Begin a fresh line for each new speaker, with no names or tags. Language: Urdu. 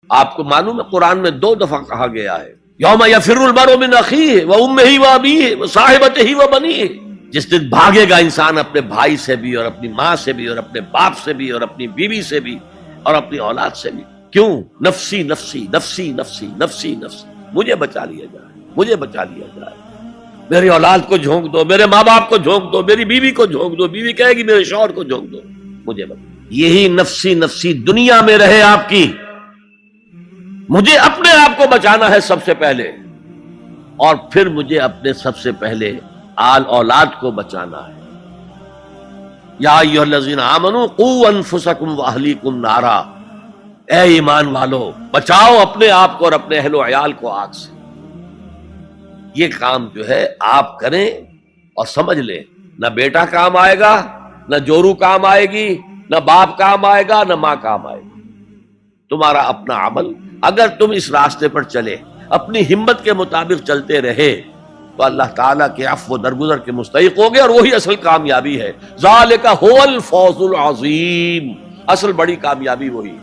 آپ کو معلوم ہے قرآن میں 2 دفعہ کہا گیا ہے یوم یفر المرء من اخیہ وامہ وابیہ وصاحبتہ وبنیہ، جس دن بھاگے گا انسان اپنے بھائی سے بھی اور اپنی ماں سے بھی اور اپنے باپ سے بھی اور اپنی بیوی سے بھی اور اپنی اولاد سے بھی. کیوں؟ نفسی نفسی نفسی نفسی نفسی نفسی، مجھے بچا لیا جائے، مجھے بچا لیا جائے، میری اولاد کو جھونک دو، میرے ماں باپ کو جھونک دو، میری بیوی کو جھونک دو، بیوی کہے گی میرے شوہر کو جھونک دو، مجھے بچا. یہی نفسی نفسی دنیا میں رہے آپ کی. مجھے اپنے آپ کو بچانا ہے سب سے پہلے، اور پھر مجھے اپنے سب سے پہلے آل اولاد کو بچانا ہے. یا ایھا الذین آمنوا قوا انفسکم واہلیکم نارا، اے ایمان والو بچاؤ اپنے آپ کو اور اپنے اہل و عیال کو آگ سے. یہ کام جو ہے آپ کریں اور سمجھ لیں، نہ بیٹا کام آئے گا، نہ جورو کام آئے گی، نہ باپ کام آئے گا، نہ ماں کام آئے گی. تمہارا اپنا عمل، اگر تم اس راستے پر چلے، اپنی ہمت کے مطابق چلتے رہے، تو اللہ تعالیٰ کے عفو و درگزر کے مستحق ہوگے، اور وہی اصل کامیابی ہے. ذالک ھو الفوز العظیم، اصل بڑی کامیابی وہی.